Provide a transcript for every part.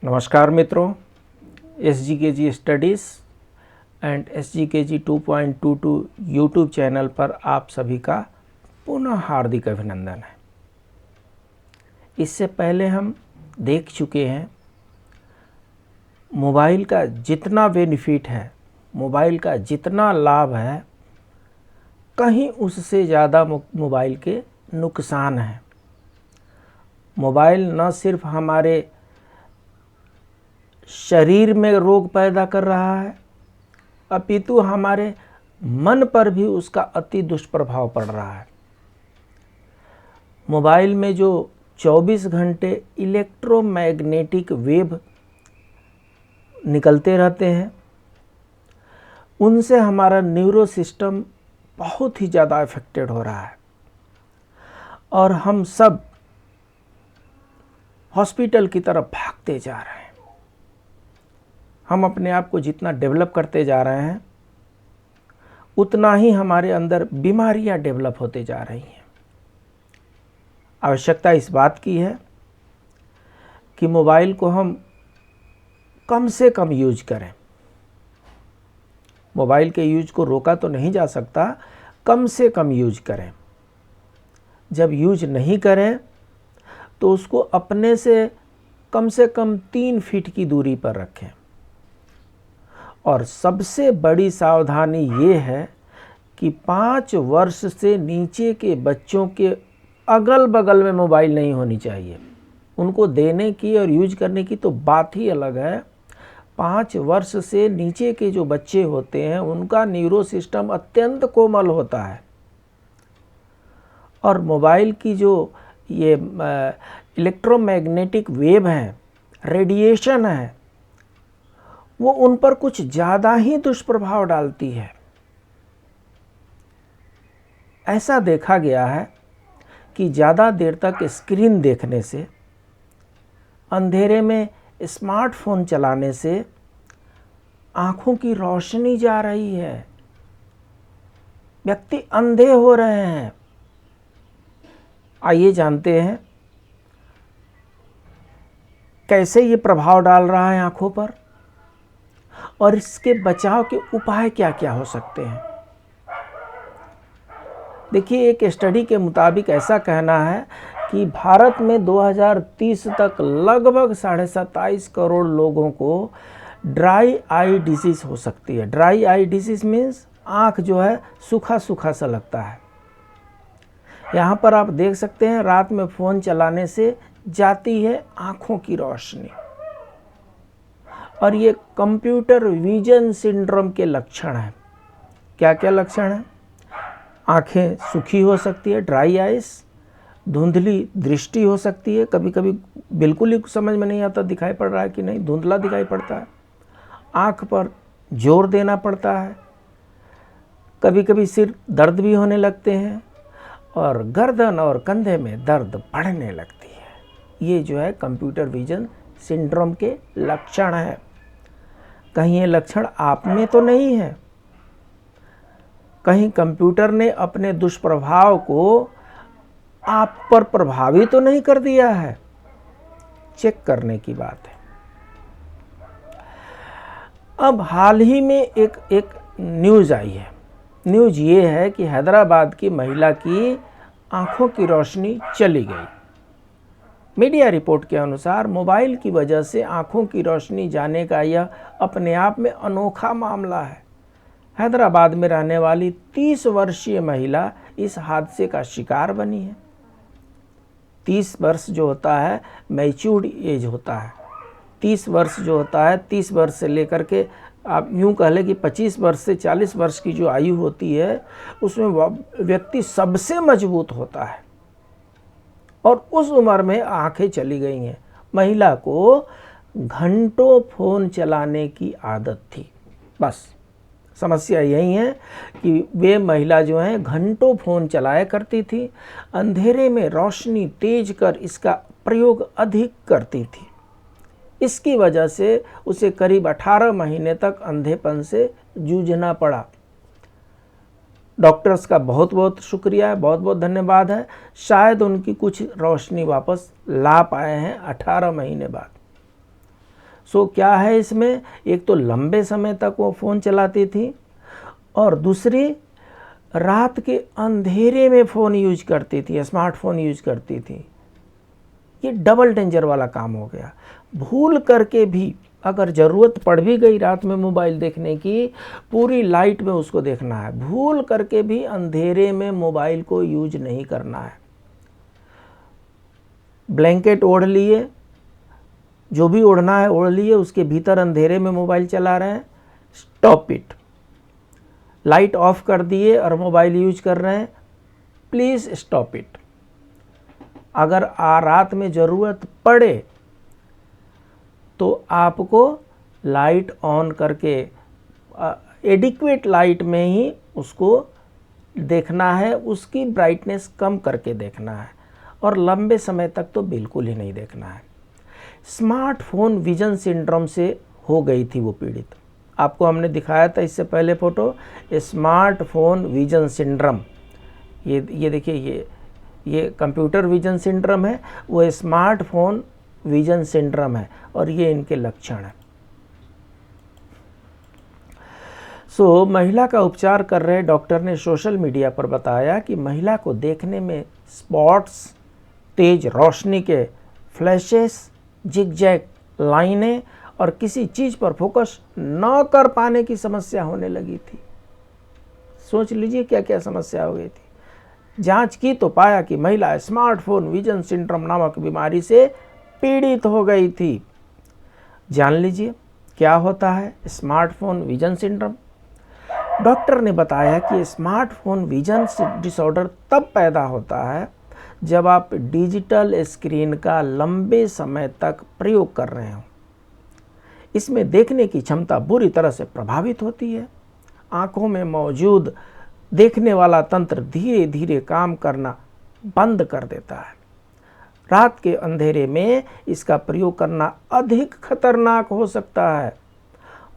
नमस्कार मित्रों, SGKG studies and SGKG 2.22 YouTube channel पर आप सभी का पुनः हार्दिक अभिनंदन है। इससे पहले हम देख चुके हैं मोबाइल का जितना बेनिफिट है, मोबाइल का जितना लाभ है, कहीं उससे ज़्यादा मोबाइल के नुकसान हैं। मोबाइल न सिर्फ हमारे शरीर में रोग पैदा कर रहा है, अपितु हमारे मन पर भी उसका अति दुष्प्रभाव पड़ रहा है। मोबाइल में जो 24 घंटे इलेक्ट्रोमैग्नेटिक वेव निकलते रहते हैं, उनसे हमारा न्यूरो सिस्टम बहुत ही ज़्यादा अफेक्टेड हो रहा है और हम सब हॉस्पिटल की तरफ भागते जा रहे हैं। हम अपने आप को जितना डेवलप करते जा रहे हैं, उतना ही हमारे अंदर बीमारियां डेवलप होते जा रही हैं। आवश्यकता इस बात की है कि मोबाइल को हम कम से कम यूज करें। मोबाइल के यूज को रोका तो नहीं जा सकता, कम से कम यूज करें। जब यूज नहीं करें तो उसको अपने से कम 3 फीट की दूरी पर रखें। और सबसे बड़ी सावधानी ये है कि 5 वर्ष से नीचे के बच्चों के अगल बगल में मोबाइल नहीं होनी चाहिए। उनको देने की और यूज करने की तो बात ही अलग है। 5 वर्ष से नीचे के जो बच्चे होते हैं, उनका न्यूरो सिस्टम अत्यंत कोमल होता है और मोबाइल की जो ये इलेक्ट्रोमैग्नेटिक वेव है, रेडिएशन है, वो उन पर कुछ ज़्यादा ही दुष्प्रभाव डालती है। ऐसा देखा गया है कि ज़्यादा देर तक स्क्रीन देखने से, अंधेरे में स्मार्टफोन चलाने से आँखों की रोशनी जा रही है, व्यक्ति अंधे हो रहे हैं। आइए जानते हैं कैसे ये प्रभाव डाल रहा है आँखों पर और इसके बचाव के उपाय क्या क्या हो सकते हैं। देखिए, एक स्टडी के मुताबिक ऐसा कहना है कि भारत में 2030 तक लगभग 27.5 करोड़ लोगों को ड्राई आई डिजीज़ हो सकती है। ड्राई आई डिजीज़ मीन्स आँख जो है सूखा सूखा सा लगता है। यहाँ पर आप देख सकते हैं, रात में फ़ोन चलाने से जाती है आँखों की रोशनी और ये कंप्यूटर विजन सिंड्रोम के लक्षण हैं। क्या क्या लक्षण हैं? आँखें सूखी हो सकती है, ड्राई आइज, धुंधली दृष्टि हो सकती है, कभी कभी बिल्कुल ही समझ में नहीं आता दिखाई पड़ रहा है कि नहीं, धुंधला दिखाई पड़ता है, आँख पर जोर देना पड़ता है, कभी कभी सिर दर्द भी होने लगते हैं और गर्दन और कंधे में दर्द बढ़ने लगती है। ये जो है कंप्यूटर विजन सिंड्रोम के लक्षण है। कहीं ये लक्षण आप में तो नहीं है, कहीं कंप्यूटर ने अपने दुष्प्रभाव को आप पर प्रभावी तो नहीं कर दिया है। चेक करने की बात है। अब हाल ही में एक न्यूज़ आई है। न्यूज़ ये है कि हैदराबाद की महिला की आंखों की रोशनी चली गई। मीडिया रिपोर्ट के अनुसार मोबाइल की वजह से आंखों की रोशनी जाने का यह अपने आप में अनोखा मामला है। हैदराबाद में रहने वाली 30 वर्षीय महिला इस हादसे का शिकार बनी है। 30 वर्ष जो होता है मैच्योर्ड एज होता है। 30 वर्ष जो होता है, 30 वर्ष से लेकर के आप यूँ कह लें कि 25 वर्ष से 40 वर्ष की जो आयु होती है, उसमें व्यक्ति सबसे मजबूत होता है और उस उम्र में आंखें चली गई हैं। महिला को घंटों फ़ोन चलाने की आदत थी। बस समस्या यही है कि वे महिला जो हैं घंटों फ़ोन चलाया करती थी, अंधेरे में रोशनी तेज कर इसका प्रयोग अधिक करती थी। इसकी वजह से उसे करीब 18 महीने तक अंधेपन से जूझना पड़ा। डॉक्टर्स का बहुत बहुत शुक्रिया है, बहुत बहुत धन्यवाद है। शायद उनकी कुछ रोशनी वापस ला पाए हैं 18 महीने बाद। सो क्या है इसमें, एक तो लंबे समय तक वो फ़ोन चलाती थी और दूसरी रात के अंधेरे में फ़ोन यूज करती थी, स्मार्टफोन यूज करती थी। ये डबल डेंजर वाला काम हो गया। भूल करके भी अगर ज़रूरत पड़ भी गई रात में मोबाइल देखने की, पूरी लाइट में उसको देखना है, भूल करके भी अंधेरे में मोबाइल को यूज नहीं करना है। ब्लैंकेट ओढ़ लिए, जो भी ओढ़ना है ओढ़ लिए, उसके भीतर अंधेरे में मोबाइल चला रहे हैं, स्टॉप इट। लाइट ऑफ कर दिए और मोबाइल यूज कर रहे हैं, प्लीज़ स्टॉप इट। अगर रात में ज़रूरत पड़े तो आपको लाइट ऑन करके एडिक्वेट लाइट में ही उसको देखना है, उसकी ब्राइटनेस कम करके देखना है और लंबे समय तक तो बिल्कुल ही नहीं देखना है। स्मार्टफोन विजन सिंड्रोम से हो गई थी वो पीड़ित। आपको हमने दिखाया था इससे पहले फ़ोटो, स्मार्टफोन विजन सिंड्रोम। ये देखिए, ये कंप्यूटर विजन सिंड्रोम है, वो स्मार्टफोन विजन सिंड्रोम है और ये इनके लक्षण हैं। सो महिला का उपचार कर रहे डॉक्टर ने सोशल मीडिया पर बताया कि महिला को देखने में स्पॉट्स, तेज रोशनी के फ्लैशेस, जिगजैग लाइनें और किसी चीज़ पर फोकस न कर पाने की समस्या होने लगी थी। सोच लीजिए क्या क्या समस्या हो गई थी। जांच की तो पाया कि महिला स्मार्टफोन विजन सिंड्रोम नामक बीमारी से पीड़ित हो गई थी। जान लीजिए क्या होता है स्मार्टफोन विजन सिंड्रोम। डॉक्टर ने बताया कि स्मार्टफोन विजन डिसऑर्डर तब पैदा होता है जब आप डिजिटल स्क्रीन का लंबे समय तक प्रयोग कर रहे हो। इसमें देखने की क्षमता बुरी तरह से प्रभावित होती है। आंखों में मौजूद देखने वाला तंत्र धीरे धीरे काम करना बंद कर देता है। रात के अंधेरे में इसका प्रयोग करना अधिक खतरनाक हो सकता है।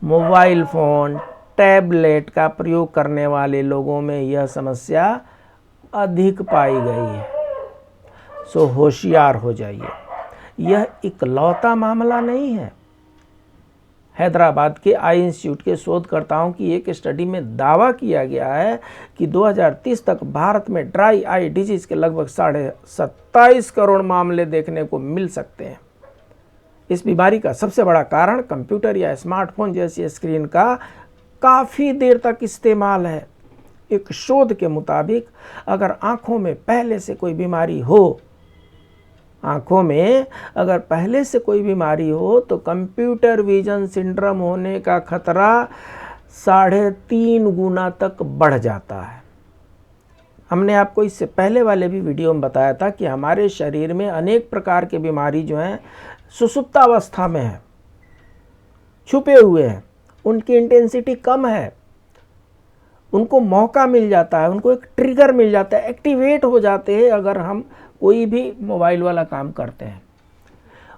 मोबाइल फ़ोन, टैबलेट का प्रयोग करने वाले लोगों में यह समस्या अधिक पाई गई है। सो होशियार हो जाइए, यह इकलौता मामला नहीं है। हैदराबाद के आई इंस्टीट्यूट के शोधकर्ताओं की एक स्टडी में दावा किया गया है कि 2030 तक भारत में ड्राई आई डिजीज के लगभग 27.5 करोड़ मामले देखने को मिल सकते हैं। इस बीमारी का सबसे बड़ा कारण कंप्यूटर या स्मार्टफोन जैसी स्क्रीन का काफ़ी देर तक इस्तेमाल है। एक शोध के मुताबिक अगर आंखों में पहले से कोई बीमारी हो, तो कंप्यूटर विजन सिंड्रोम होने का खतरा 3.5 गुना तक बढ़ जाता है। हमने आपको इससे पहले वाले भी वीडियो में बताया था कि हमारे शरीर में अनेक प्रकार के बीमारी जो हैं सुसुप्तावस्था में है, छुपे हुए हैं, उनकी इंटेंसिटी कम है, उनको मौका मिल जाता है, उनको एक ट्रिगर मिल जाता है, एक्टिवेट हो जाते हैं अगर हम कोई भी मोबाइल वाला काम करते हैं।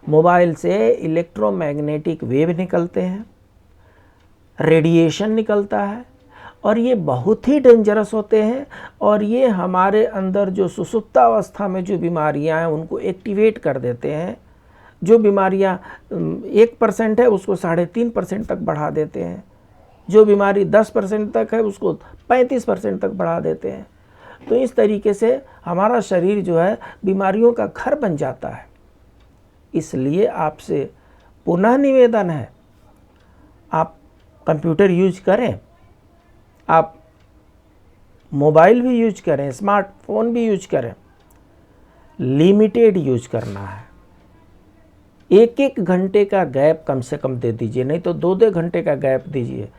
मोबाइल से इलेक्ट्रोमैग्नेटिक वेव निकलते हैं, रेडिएशन निकलता है और ये बहुत ही डेंजरस होते हैं और ये हमारे अंदर जो सुसुप्तावस्था में जो बीमारियां हैं उनको एक्टिवेट कर देते हैं। जो बीमारियां 1% है उसको 3.5% तक बढ़ा देते हैं, जो बीमारी 10% तक है उसको 35% तक बढ़ा देते हैं। तो इस तरीके से हमारा शरीर जो है बीमारियों का घर बन जाता है। इसलिए आपसे पुनः निवेदन है, आप कंप्यूटर यूज करें, आप मोबाइल भी यूज करें, स्मार्टफोन भी यूज करें, लिमिटेड यूज करना है। 1-1 घंटे का गैप कम से कम दे दीजिए, नहीं तो 2-2 घंटे का गैप दीजिए।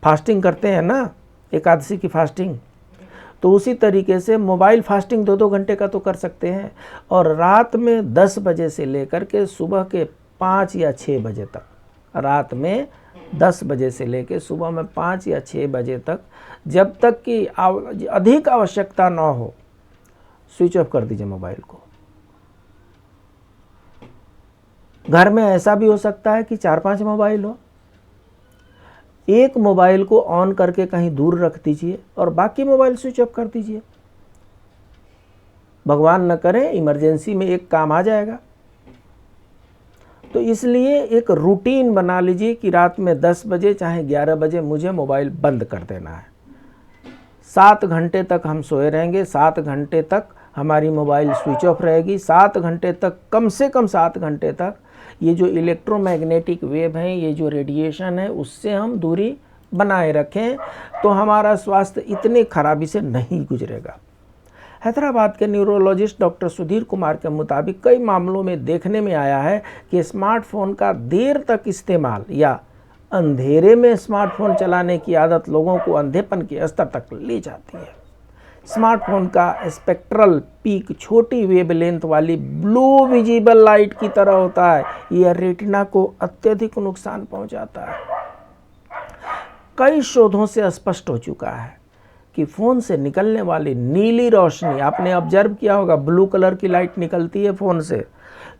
फास्टिंग करते हैं ना, एकादशी की फास्टिंग, तो उसी तरीके से मोबाइल फास्टिंग 2-2 घंटे का तो कर सकते हैं। और रात में 10 बजे से लेकर के सुबह के 5 या 6 बजे तक, रात में 10 बजे से लेकर सुबह में 5 या 6 बजे तक, जब तक कि अधिक आवश्यकता ना हो, स्विच ऑफ कर दीजिए मोबाइल को। घर में ऐसा भी हो सकता है कि 4-5 मोबाइल हो, एक मोबाइल को ऑन करके कहीं दूर रख दीजिए और बाकी मोबाइल स्विच ऑफ कर दीजिए। भगवान न करे इमरजेंसी में एक काम आ जाएगा। तो इसलिए एक रूटीन बना लीजिए कि रात में 10 बजे चाहे 11 बजे मुझे मोबाइल बंद कर देना है। 7 घंटे तक हम सोए रहेंगे, 7 घंटे तक हमारी मोबाइल स्विच ऑफ रहेगी, 7 घंटे तक, कम से कम 7 घंटे तक ये जो इलेक्ट्रोमैग्नेटिक वेव हैं, ये जो रेडिएशन है, उससे हम दूरी बनाए रखें तो हमारा स्वास्थ्य इतने खराबी से नहीं गुजरेगा। हैदराबाद के न्यूरोलॉजिस्ट डॉक्टर सुधीर कुमार के मुताबिक कई मामलों में देखने में आया है कि स्मार्टफोन का देर तक इस्तेमाल या अंधेरे में स्मार्टफोन चलाने की आदत लोगों को अंधेपन के स्तर तक ले जाती है। स्मार्टफोन का स्पेक्ट्रल पीक छोटी वेवलेंथ वाली ब्लू विजिबल लाइट की तरह होता है। यह रेटिना को अत्यधिक नुकसान पहुंचाता है। कई शोधों से स्पष्ट हो चुका है कि फ़ोन से निकलने वाली नीली रोशनी, आपने ऑब्जर्व किया होगा ब्लू कलर की लाइट निकलती है फ़ोन से,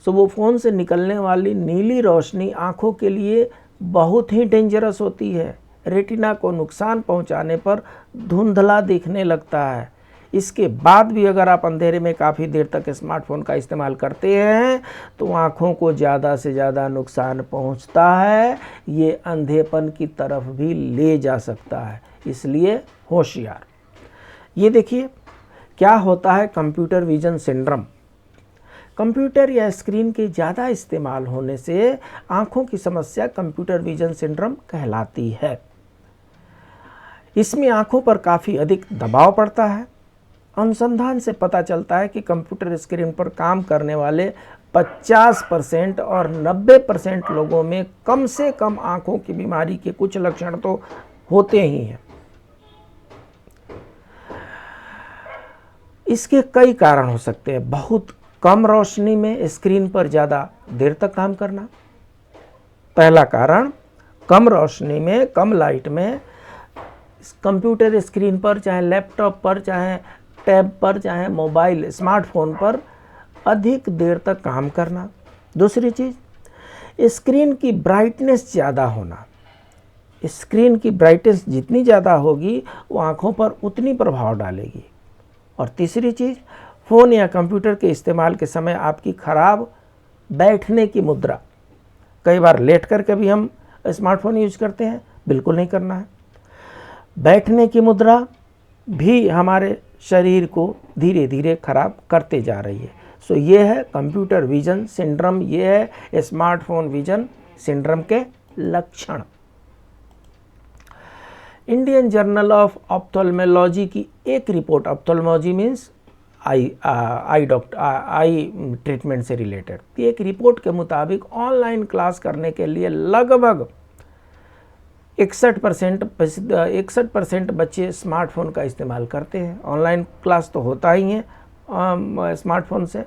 तो वो फ़ोन से निकलने वाली नीली रोशनी आँखों के लिए बहुत ही डेंजरस होती है। रेटिना को नुकसान पहुंचाने पर धुंधला दिखने लगता है। इसके बाद भी अगर आप अंधेरे में काफ़ी देर तक स्मार्टफोन का इस्तेमाल करते हैं तो आँखों को ज़्यादा से ज़्यादा नुकसान पहुंचता है। ये अंधेपन की तरफ भी ले जा सकता है, इसलिए होशियार। ये देखिए क्या होता है कंप्यूटर विजन सिंड्रोम। कंप्यूटर या स्क्रीन के ज़्यादा इस्तेमाल होने से आँखों की समस्या कंप्यूटर विजन सिंड्रोम कहलाती है। इसमें आँखों पर काफ़ी अधिक दबाव पड़ता है। अनुसंधान से पता चलता है कि कंप्यूटर स्क्रीन पर काम करने वाले 50% और 90% लोगों में कम से कम आँखों की बीमारी के कुछ लक्षण तो होते ही हैं। इसके कई कारण हो सकते हैं। बहुत कम रोशनी में स्क्रीन पर ज़्यादा देर तक काम करना पहला कारण। कम रोशनी में, कम लाइट में कंप्यूटर स्क्रीन पर, चाहे लैपटॉप पर, चाहे टैब पर, चाहे मोबाइल स्मार्टफोन पर अधिक देर तक काम करना। दूसरी चीज़, स्क्रीन की ब्राइटनेस ज़्यादा होना। स्क्रीन की ब्राइटनेस जितनी ज़्यादा होगी वो आँखों पर उतनी प्रभाव डालेगी। और तीसरी चीज़, फ़ोन या कंप्यूटर के इस्तेमाल के समय आपकी खराब बैठने की मुद्रा। कई बार लेट करके भी हम स्मार्टफोन यूज करते हैं, बिल्कुल नहीं करना है। बैठने की मुद्रा भी हमारे शरीर को धीरे धीरे खराब करते जा रही है। सो ये है कंप्यूटर विजन सिंड्रोम, ये है स्मार्टफोन विजन सिंड्रोम के लक्षण। इंडियन जर्नल ऑफ ऑप्थेल्मोलॉजी की एक report, ophthalmology means I treatment से रिलेटेड, एक रिपोर्ट के मुताबिक ऑनलाइन क्लास करने के लिए लगभग 61% बच्चे स्मार्टफोन का इस्तेमाल करते हैं। ऑनलाइन क्लास तो होता ही है स्मार्टफोन से।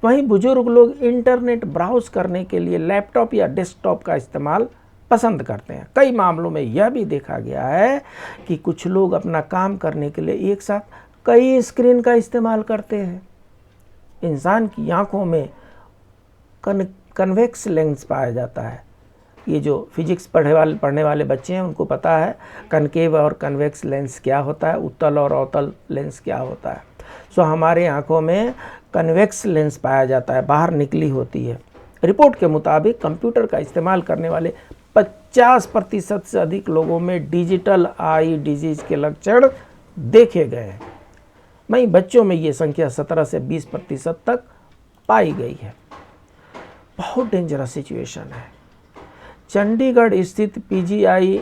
वहीं बुजुर्ग लोग इंटरनेट ब्राउज करने के लिए लैपटॉप या डेस्कटॉप का इस्तेमाल पसंद करते हैं। कई मामलों में यह भी देखा गया है कि कुछ लोग अपना काम करने के लिए एक साथ कई स्क्रीन का इस्तेमाल करते हैं। इंसान की आँखों में कन्वेक्स लेंस पाया जाता है। ये जो फिजिक्स पढ़ने वाले बच्चे हैं उनको पता है कनकेव और कन्वेक्स लेंस क्या होता है, उत्तल और अवतल लेंस क्या होता है। सो हमारे आँखों में कन्वेक्स लेंस पाया जाता है, बाहर निकली होती है। रिपोर्ट के मुताबिक कंप्यूटर का इस्तेमाल करने वाले 50% से अधिक लोगों में डिजिटल आई डिजीज़ के लक्षण देखे गए हैं। वहीं बच्चों में ये संख्या 17 से 20% तक पाई गई है। बहुत डेंजरस सिचुएशन है। चंडीगढ़ स्थित PGI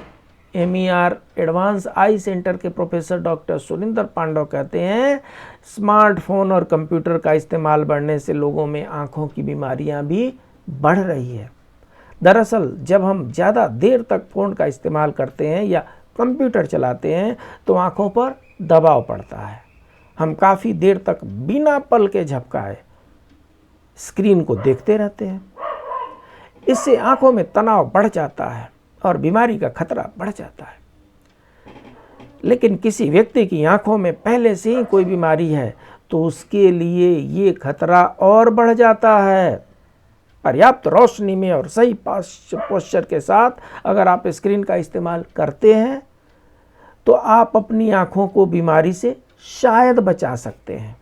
MER advance I centre के प्रोफेसर डॉक्टर सुरिंदर पांडव कहते हैं, स्मार्टफोन और कंप्यूटर का इस्तेमाल बढ़ने से लोगों में आँखों की बीमारियां भी बढ़ रही है। दरअसल जब हम ज़्यादा देर तक फ़ोन का इस्तेमाल करते हैं या कंप्यूटर चलाते हैं तो आँखों पर दबाव पड़ता है। हम काफ़ी देर तक बिना पल के झपकाए स्क्रीन को देखते रहते हैं। इससे आँखों में तनाव बढ़ जाता है और बीमारी का खतरा बढ़ जाता है। लेकिन किसी व्यक्ति की आँखों में पहले से ही कोई बीमारी है तो उसके लिए ये खतरा और बढ़ जाता है। पर्याप्त रोशनी में और सही पोस्चर के साथ अगर आप स्क्रीन का इस्तेमाल करते हैं तो आप अपनी आँखों को बीमारी से शायद बचा सकते हैं।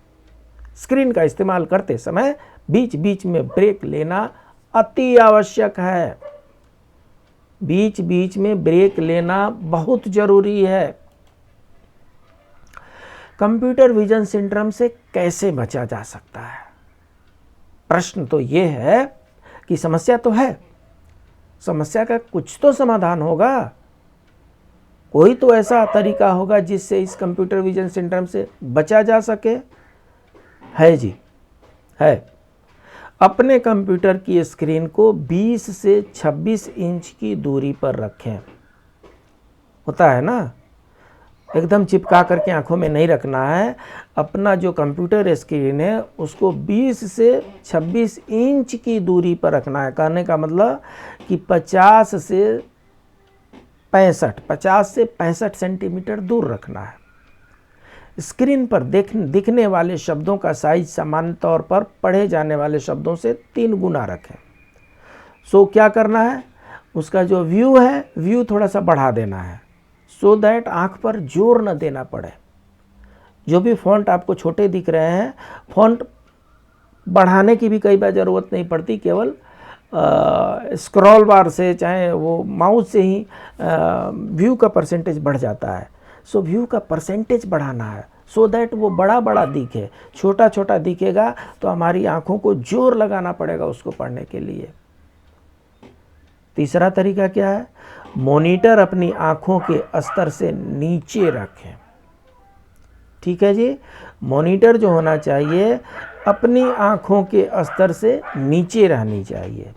स्क्रीन का इस्तेमाल करते समय बीच बीच में ब्रेक लेना अति आवश्यक है। बीच बीच में ब्रेक लेना बहुत जरूरी है। कंप्यूटर विजन सिंड्रोम से कैसे बचा जा सकता है? प्रश्न तो ये है कि समस्या तो है, समस्या का कुछ तो समाधान होगा, कोई तो ऐसा तरीका होगा जिससे इस कंप्यूटर विजन सिंड्रोम से बचा जा सके। है जी, है। अपने कंप्यूटर की स्क्रीन को 20 से 26 इंच की दूरी पर रखें। होता है ना, एकदम चिपका करके आंखों में नहीं रखना है। अपना जो कंप्यूटर स्क्रीन है उसको 20 से 26 इंच की दूरी पर रखना है। कहने का मतलब कि 50 से 65 सेंटीमीटर दूर रखना है। स्क्रीन पर दिखने वाले शब्दों का साइज सामान्य तौर पर पढ़े जाने वाले शब्दों से 3 गुना रखें। सो क्या करना है, उसका जो व्यू है, व्यू थोड़ा सा बढ़ा देना है, सो दैट आँख पर जोर न देना पड़े। जो भी फॉन्ट आपको छोटे दिख रहे हैं, फॉन्ट बढ़ाने की भी कई बार ज़रूरत नहीं पड़ती, केवल स्क्रॉल बार से चाहे वो माउस से ही व्यू का परसेंटेज बढ़ जाता है। सो व्यू का परसेंटेज बढ़ाना है सो दैट वो बड़ा बड़ा दिखे। छोटा छोटा दिखेगा तो हमारी आँखों को जोर लगाना पड़ेगा उसको पढ़ने के लिए। तीसरा तरीका क्या है, मॉनिटर अपनी आँखों के स्तर से नीचे रखें। ठीक है जी, मॉनिटर जो होना चाहिए अपनी आँखों के स्तर से नीचे रहनी चाहिए।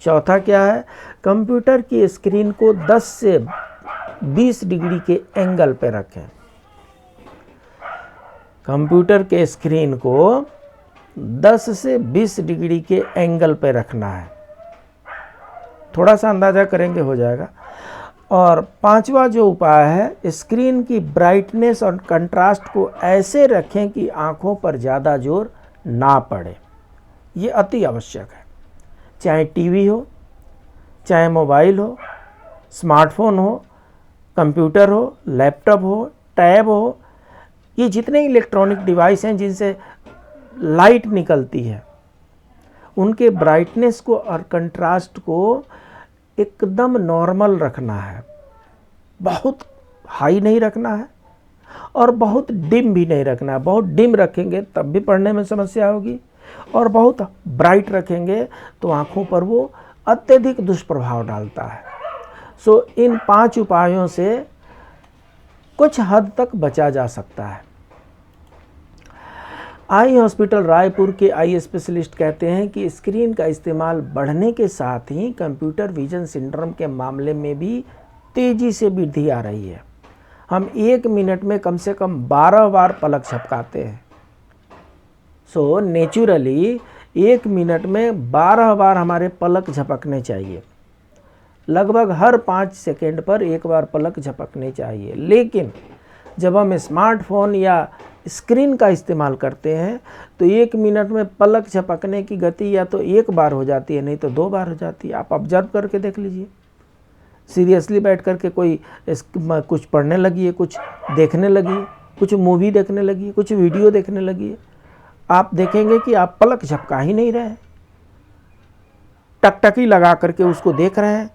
चौथा क्या है, कंप्यूटर की स्क्रीन को 10 से 20 डिग्री के एंगल पे रखें। कंप्यूटर के स्क्रीन को 10 से 20 डिग्री के एंगल पे रखना है। थोड़ा सा अंदाज़ा करेंगे हो जाएगा। और पांचवा जो उपाय है, स्क्रीन की ब्राइटनेस और कंट्रास्ट को ऐसे रखें कि आँखों पर ज़्यादा जोर ना पड़े। ये अति आवश्यक है। चाहे टीवी हो, चाहे मोबाइल हो, स्मार्टफोन हो, कंप्यूटर हो, लैपटॉप हो, टैब हो, ये जितने इलेक्ट्रॉनिक डिवाइस हैं जिनसे लाइट निकलती है, उनके ब्राइटनेस को और कंट्रास्ट को एकदम नॉर्मल रखना है। बहुत हाई नहीं रखना है और बहुत डिम भी नहीं रखना है। बहुत डिम रखेंगे तब भी पढ़ने में समस्या होगी, और बहुत ब्राइट रखेंगे तो आँखों पर वो अत्यधिक दुष्प्रभाव डालता है। सो इन 5 उपायों से कुछ हद तक बचा जा सकता है। आई हॉस्पिटल रायपुर के आई स्पेशलिस्ट कहते हैं कि स्क्रीन का इस्तेमाल बढ़ने के साथ ही कंप्यूटर विजन सिंड्रोम के मामले में भी तेज़ी से वृद्धि आ रही है। हम 1 मिनट में कम से कम 12 बार पलक झपकाते हैं। सो नेचुरली 1 मिनट में 12 बार हमारे पलक झपकने चाहिए। लगभग हर 5 सेकेंड पर 1 बार पलक झपकने चाहिए। लेकिन जब हम स्मार्टफोन या स्क्रीन का इस्तेमाल करते हैं तो 1 मिनट में पलक झपकने की गति या तो 1 बार हो जाती है, नहीं तो 2 बार हो जाती है। आप ऑब्जर्व करके देख लीजिए। सीरियसली बैठ करके कोई कुछ पढ़ने लगी है, कुछ देखने लगी है, कुछ मूवी देखने लगी है, कुछ वीडियो देखने लगी है, आप देखेंगे कि आप पलक झपका ही नहीं रहे हैं। टकटकी लगा करके उसको देख रहे हैं।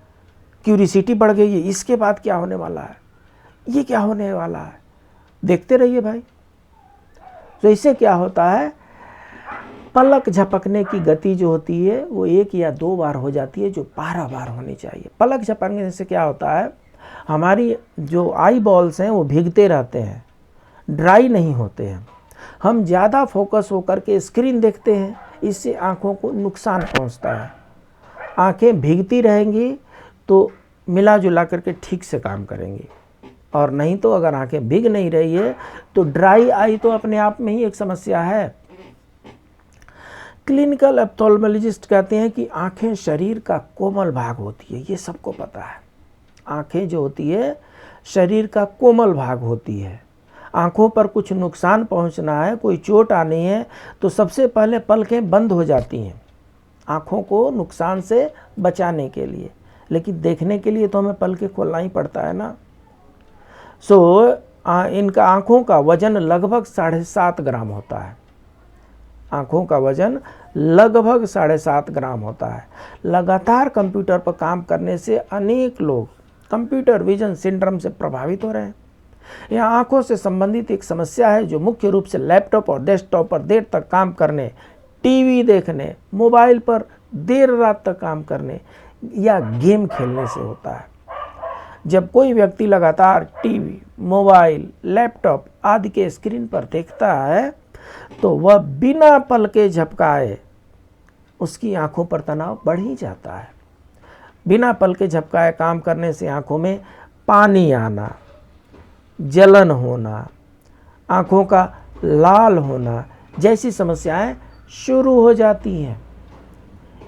क्यूरियोसिटी बढ़ गई है, इसके बाद क्या होने वाला है, ये क्या होने वाला है, देखते रहिए भाई। तो इससे क्या होता है, पलक झपकने की गति जो होती है वो 1 या 2 बार हो जाती है, जो 12 बार होनी चाहिए। पलक झपकने से क्या होता है, हमारी जो आई बॉल्स हैं वो भीगते रहते हैं, ड्राई नहीं होते हैं। हम ज़्यादा फोकस होकर के स्क्रीन देखते हैं, इससे आँखों को नुकसान पहुँचता है। आँखें भीगती रहेंगी तो मिला जुला करके ठीक से काम करेंगी, और नहीं तो अगर आंखें भीग नहीं रही है तो ड्राई आई तो अपने आप में ही एक समस्या है। क्लिनिकल ऑप्थेल्मोलॉजिस्ट कहते हैं कि आंखें शरीर का कोमल भाग होती है। ये सबको पता है, आंखें जो होती है शरीर का कोमल भाग होती है। आंखों पर कुछ नुकसान पहुंचना है, कोई चोट आनी है तो सबसे पहले पलकें बंद हो जाती हैं आंखों को नुकसान से बचाने के लिए, लेकिन देखने के लिए तो हमें पलकें खोलना ही पड़ता है ना। सो इनका आँखों का वजन लगभग 7.5 ग्राम होता है। आँखों का वजन लगभग 7.5 ग्राम होता है। लगातार कंप्यूटर पर काम करने से अनेक लोग कंप्यूटर विजन सिंड्रोम से प्रभावित हो रहे हैं। यह आँखों से संबंधित एक समस्या है जो मुख्य रूप से लैपटॉप और डेस्कटॉप पर देर तक काम करने, टीवी देखने, मोबाइल पर देर रात तक काम करने या गेम खेलने से होता है। जब कोई व्यक्ति लगातार टीवी, मोबाइल, लैपटॉप आदि के स्क्रीन पर देखता है तो वह बिना पलके झपकाए उसकी आंखों पर तनाव बढ़ ही जाता है। बिना पलके झपकाए काम करने से आंखों में पानी आना, जलन होना, आंखों का लाल होना जैसी समस्याएं शुरू हो जाती हैं।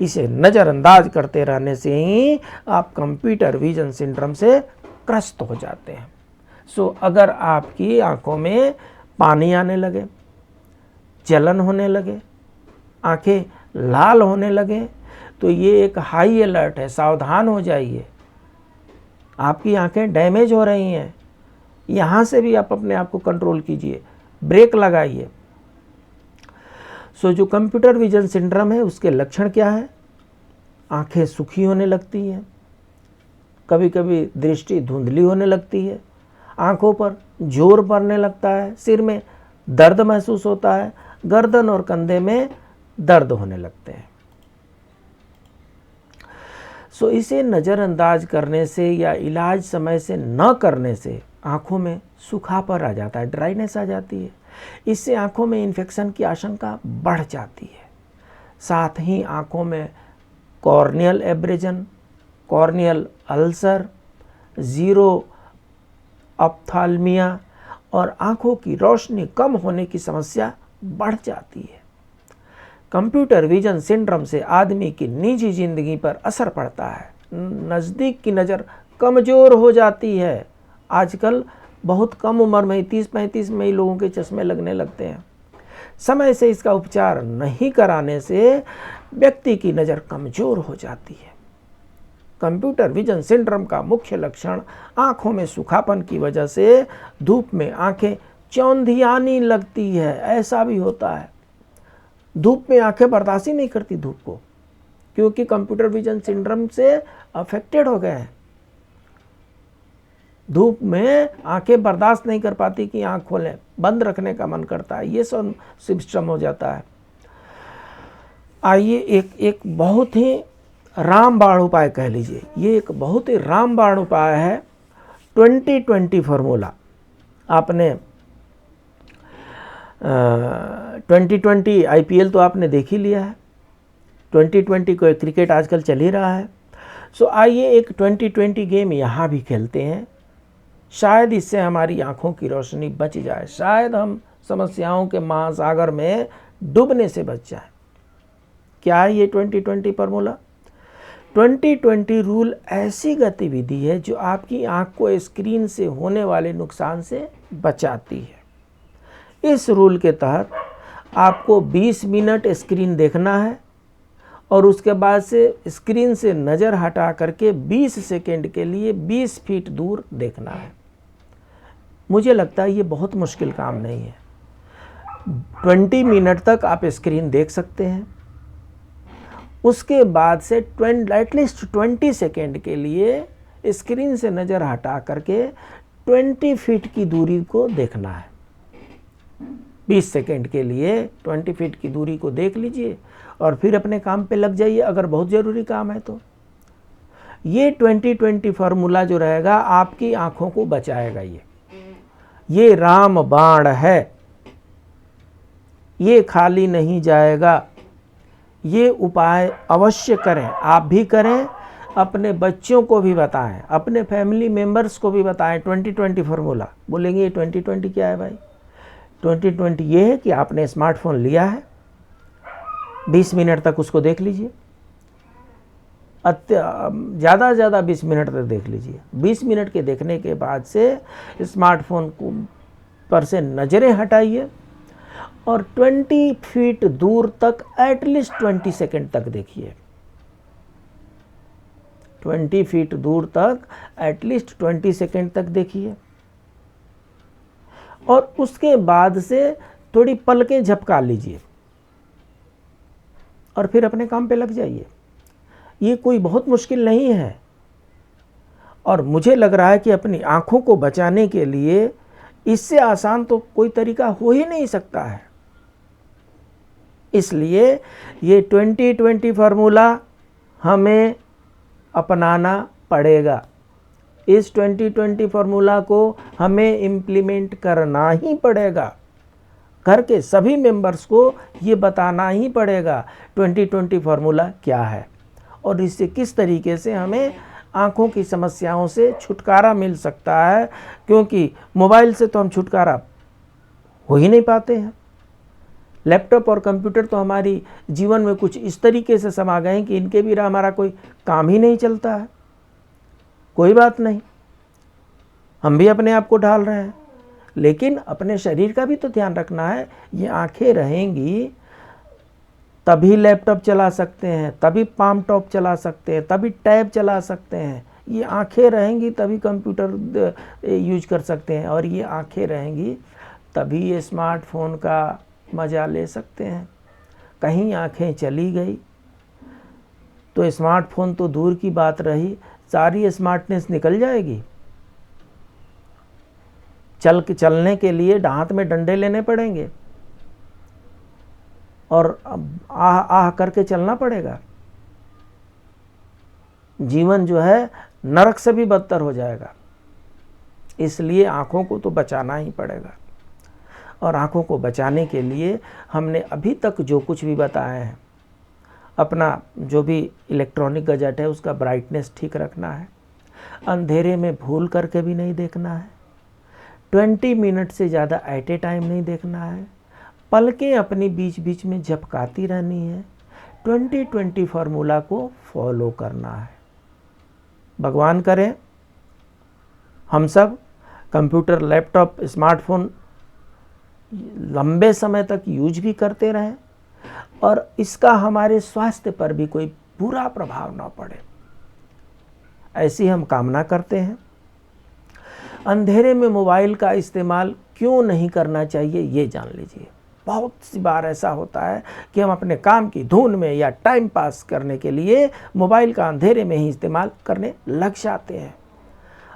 इसे नज़रअंदाज करते रहने से ही आप कंप्यूटर विजन सिंड्रोम से ग्रस्त हो जाते हैं। अगर आपकी आंखों में पानी आने लगे, जलन होने लगे, आंखें लाल होने लगे तो ये एक हाई अलर्ट है, सावधान हो जाइए। आपकी आंखें डैमेज हो रही हैं, यहाँ से भी आप अपने आप को कंट्रोल कीजिए, ब्रेक लगाइए। जो कंप्यूटर विजन सिंड्रोम है उसके लक्षण क्या है? आंखें सूखी होने लगती हैं, कभी कभी दृष्टि धुंधली होने लगती है, आंखों पर जोर पड़ने लगता है, सिर में दर्द महसूस होता है, गर्दन और कंधे में दर्द होने लगते हैं। इसे नज़रअंदाज करने से या इलाज समय से न करने से आंखों में सूखापन आ जाता है, ड्राइनेस आ जाती है। इससे आंखों में इन्फेक्शन की आशंका बढ़ जाती है। साथ ही आंखों में corneal abrasion, corneal ulcer, xerophthalmia और आंखों की रोशनी कम होने की समस्या बढ़ जाती है। कंप्यूटर विजन सिंड्रोम से आदमी की निजी जिंदगी पर असर पड़ता है। नज़दीक की नज़र कमज़ोर हो जाती है। आजकल बहुत कम उम्र में 30-35 में ही लोगों के चश्मे लगने लगते हैं। समय से इसका उपचार नहीं कराने से व्यक्ति की नज़र कमज़ोर हो जाती है। कंप्यूटर विजन सिंड्रोम का मुख्य लक्षण आँखों में सूखापन की वजह से धूप में आँखें चौंधियानी लगती है, ऐसा भी होता है। धूप में आंखें बर्दाश्त ही नहीं करती धूप को, क्योंकि कंप्यूटर विजन सिंड्रोम से अफेक्टेड हो गए हैं। धूप में आंखें बर्दाश्त नहीं कर पाती कि आंख खोलें, बंद रखने का मन करता है, ये सब सिस्टम हो जाता है। आइए एक बहुत ही रामबाण उपाय कह लीजिए, ये एक बहुत ही रामबाण उपाय है 2020 फार्मूला। आपने 2020 IPL तो आपने देख ही लिया है, 2020 को क्रिकेट आजकल चल ही रहा है। आइए एक 2020 गेम यहाँ भी खेलते हैं, शायद इससे हमारी आँखों की रोशनी बच जाए, शायद हम समस्याओं के महासागर में डूबने से बच जाए। क्या है ये 2020 फार्मूला? 2020 रूल ऐसी गतिविधि है जो आपकी आँख को स्क्रीन से होने वाले नुकसान से बचाती है। इस रूल के तहत आपको 20 मिनट स्क्रीन देखना है और उसके बाद से स्क्रीन से नज़र हटा करके 20 सेकेंड के लिए 20 फीट दूर देखना है। मुझे लगता है ये बहुत मुश्किल काम नहीं है। 20 मिनट तक आप स्क्रीन देख सकते हैं, उसके बाद से एटलीस्ट 20 सेकेंड के लिए स्क्रीन से नज़र हटा करके 20 फीट की दूरी को देखना है। 20 सेकेंड के लिए 20 फीट की दूरी को देख लीजिए और फिर अपने काम पे लग जाइए, अगर बहुत ज़रूरी काम है तो। ये 2020 फार्मूला जो रहेगा आपकी आँखों को बचाएगा। ये रामबाण है, ये खाली नहीं जाएगा। ये उपाय अवश्य करें, आप भी करें, अपने बच्चों को भी बताएं, अपने फैमिली मेंबर्स को भी बताएं। 2020 फार्मूला बोलेंगे ये 2020 क्या है भाई? 2020 ये है कि आपने स्मार्टफोन लिया है, 20 मिनट तक उसको देख लीजिए, ज़्यादा से ज़्यादा 20 मिनट तक देख लीजिए। 20 मिनट के देखने के बाद से स्मार्टफोन को पर से नज़रें हटाइए और 20 फीट दूर तक एटलीस्ट 20 सेकेंड तक देखिए। 20 फीट दूर तक एटलीस्ट 20 सेकेंड तक देखिए और उसके बाद से थोड़ी पलकें झपका लीजिए। और फिर अपने काम पे लग जाइए। ये कोई बहुत मुश्किल नहीं है, और मुझे लग रहा है कि अपनी आँखों को बचाने के लिए इससे आसान तो कोई तरीका हो ही नहीं सकता है। इसलिए ये 20-20 फार्मूला हमें अपनाना पड़ेगा। इस 20-20 फार्मूला को हमें इम्प्लीमेंट करना ही पड़ेगा। घर के सभी मेंबर्स को ये बताना ही पड़ेगा 20-20 फार्मूला क्या है और इससे किस तरीके से हमें आँखों की समस्याओं से छुटकारा मिल सकता है, क्योंकि मोबाइल से तो हम छुटकारा हो ही नहीं पाते हैं। लैपटॉप और कंप्यूटर तो हमारी जीवन में कुछ इस तरीके से समा गए हैं कि इनके बिना हमारा कोई काम ही नहीं चलता है। कोई बात नहीं, हम भी अपने आप को ढाल रहे हैं, लेकिन अपने शरीर का भी तो ध्यान रखना है। ये आंखें रहेंगी तभी लैपटॉप चला सकते हैं, तभी पाम टॉप चला सकते हैं, तभी टैब चला सकते हैं। ये आंखें रहेंगी तभी कंप्यूटर यूज कर सकते हैं, और ये आंखें रहेंगी तभी ये स्मार्टफोन का मज़ा ले सकते हैं। कहीं आंखें चली गई तो स्मार्टफोन तो दूर की बात रही, सारी स्मार्टनेस निकल जाएगी। चलने के लिए हाथ में डंडे लेने पड़ेंगे और आह आह करके चलना पड़ेगा। जीवन जो है नरक से भी बदतर हो जाएगा। इसलिए आँखों को तो बचाना ही पड़ेगा, और आँखों को बचाने के लिए हमने अभी तक जो कुछ भी बताया है, अपना जो भी इलेक्ट्रॉनिक गैजेट है उसका ब्राइटनेस ठीक रखना है, अंधेरे में भूल करके भी नहीं देखना है, 20 मिनट से ज़्यादा एट ए टाइम नहीं देखना है, पलकें अपनी बीच बीच में झपकाती रहनी है, 20-20 फार्मूला को फॉलो करना है। भगवान करे हम सब कंप्यूटर, लैपटॉप, स्मार्टफोन लंबे समय तक यूज भी करते रहें और इसका हमारे स्वास्थ्य पर भी कोई बुरा प्रभाव ना पड़े, ऐसी हम कामना करते हैं। अंधेरे में मोबाइल का इस्तेमाल क्यों नहीं करना चाहिए ये जान लीजिए। बहुत सी बार ऐसा होता है कि हम अपने काम की धुन में या टाइम पास करने के लिए मोबाइल का अंधेरे में ही इस्तेमाल करने लग जाते हैं।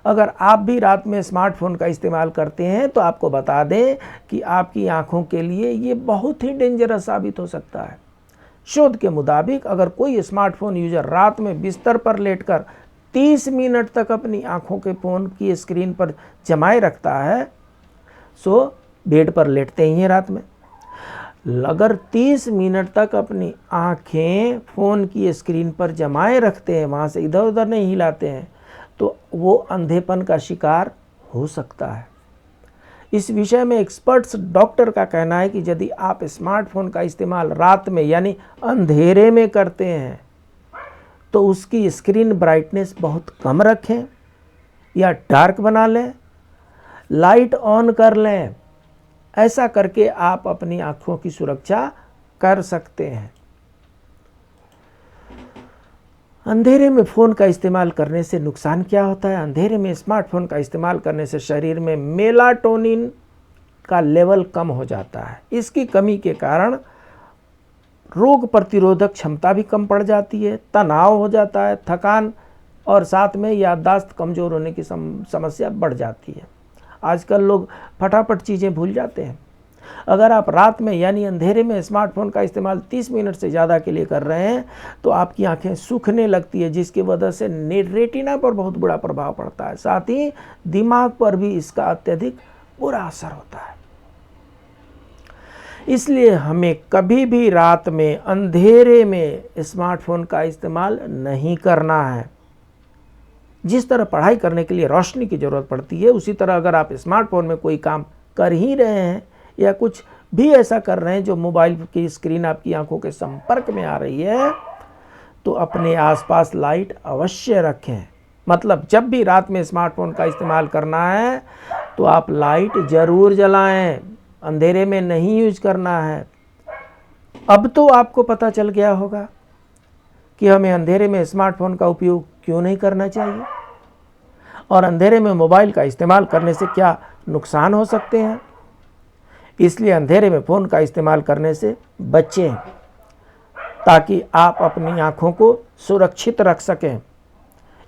अगर आप भी रात में स्मार्टफोन का इस्तेमाल करते हैं तो आपको बता दें कि आपकी आंखों के लिए ये बहुत ही डेंजरस साबित हो सकता है। शोध के मुताबिक अगर कोई स्मार्टफोन यूजर रात में बिस्तर पर लेटकर 30 मिनट तक अपनी आंखों के फ़ोन की स्क्रीन पर जमाए रखता है, सो बेड पर लेटते ही हैं रात में, अगर 30 मिनट तक अपनी आंखें फ़ोन की स्क्रीन पर जमाए रखते हैं, वहाँ से इधर उधर नहीं हिलाते हैं, तो वो अंधेपन का शिकार हो सकता है। इस विषय में एक्सपर्ट्स डॉक्टर का कहना है कि यदि आप स्मार्टफोन का इस्तेमाल रात में यानी अंधेरे में करते हैं तो उसकी स्क्रीन ब्राइटनेस बहुत कम रखें या डार्क बना लें, लाइट ऑन कर लें। ऐसा करके आप अपनी आँखों की सुरक्षा कर सकते हैं। अंधेरे में फ़ोन का इस्तेमाल करने से नुकसान क्या होता है? अंधेरे में स्मार्टफोन का इस्तेमाल करने से शरीर में मेलाटोनिन का लेवल कम हो जाता है। इसकी कमी के कारण रोग प्रतिरोधक क्षमता भी कम पड़ जाती है, तनाव हो जाता है, थकान और साथ में याददाश्त कमज़ोर होने की समस्या बढ़ जाती है। आजकल लोग फटाफट चीज़ें भूल जाते हैं। अगर आप रात में यानी अंधेरे में स्मार्टफोन का इस्तेमाल 30 मिनट से ज़्यादा के लिए कर रहे हैं तो आपकी आंखें सूखने लगती है, जिसकी वजह से रेटिना पर बहुत बुरा प्रभाव पड़ता है। साथ ही दिमाग पर भी इसका अत्यधिक बुरा असर होता है। इसलिए हमें कभी भी रात में अंधेरे में स्मार्टफोन का इस्तेमाल नहीं करना है। जिस तरह पढ़ाई करने के लिए रोशनी की ज़रूरत पड़ती है, उसी तरह अगर आप स्मार्टफोन में कोई काम कर ही रहे हैं या कुछ भी ऐसा कर रहे हैं जो मोबाइल की स्क्रीन आपकी आंखों के संपर्क में आ रही है, तो अपने आसपास लाइट अवश्य रखें। मतलब जब भी रात में स्मार्टफोन का इस्तेमाल करना है तो आप लाइट ज़रूर जलाएं, अंधेरे में नहीं यूज करना है। अब तो आपको पता चल गया होगा कि हमें अंधेरे में स्मार्टफोन का उपयोग क्यों नहीं करना चाहिए और अंधेरे में मोबाइल का इस्तेमाल करने से क्या नुकसान हो सकते हैं। इसलिए अंधेरे में फ़ोन का इस्तेमाल करने से बचें। ताकि आप अपनी आँखों को सुरक्षित रख सकें।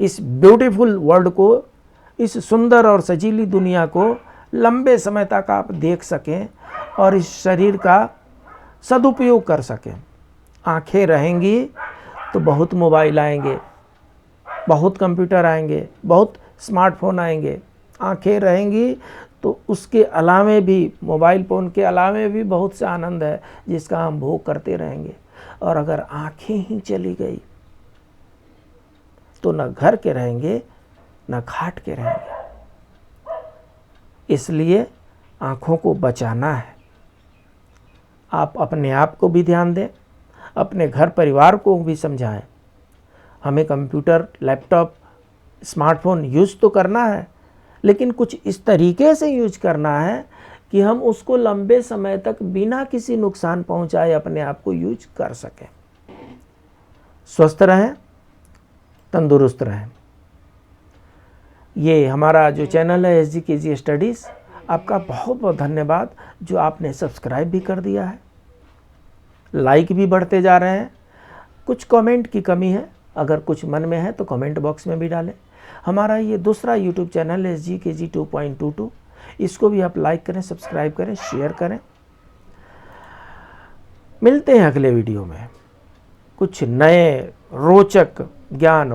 इस ब्यूटीफुल वर्ल्ड को, इस सुंदर और सजीली दुनिया को लंबे समय तक आप देख सकें और इस शरीर का सदुपयोग कर सकें। आँखें रहेंगी तो बहुत मोबाइल आएंगे, बहुत कंप्यूटर आएंगे, बहुत स्मार्टफोन आएंगे। आँखें रहेंगी तो उसके अलावे भी, मोबाइल फ़ोन के अलावे भी बहुत से आनंद है जिसका हम भोग करते रहेंगे। और अगर आँखें ही चली गई तो न घर के रहेंगे न घाट के रहेंगे। इसलिए आँखों को बचाना है। आप अपने आप को भी ध्यान दें, अपने घर परिवार को भी समझाएं। हमें कंप्यूटर, लैपटॉप, स्मार्टफोन यूज़ तो करना है, लेकिन कुछ इस तरीके से यूज करना है कि हम उसको लंबे समय तक बिना किसी नुकसान पहुंचाए अपने आप को यूज कर सकें। स्वस्थ रहें, तंदुरुस्त रहें। ये हमारा जो चैनल है SGKG स्टडीज़, आपका बहुत बहुत धन्यवाद जो आपने सब्सक्राइब भी कर दिया है। लाइक भी बढ़ते जा रहे हैं। कुछ कमेंट की कमी है, अगर कुछ मन में है तो कमेंट बॉक्स में भी डालें। हमारा ये दूसरा यूट्यूब चैनल है SGKG 2.22, इसको भी आप लाइक करें, सब्सक्राइब करें, शेयर करें। मिलते हैं अगले वीडियो में कुछ नए रोचक ज्ञान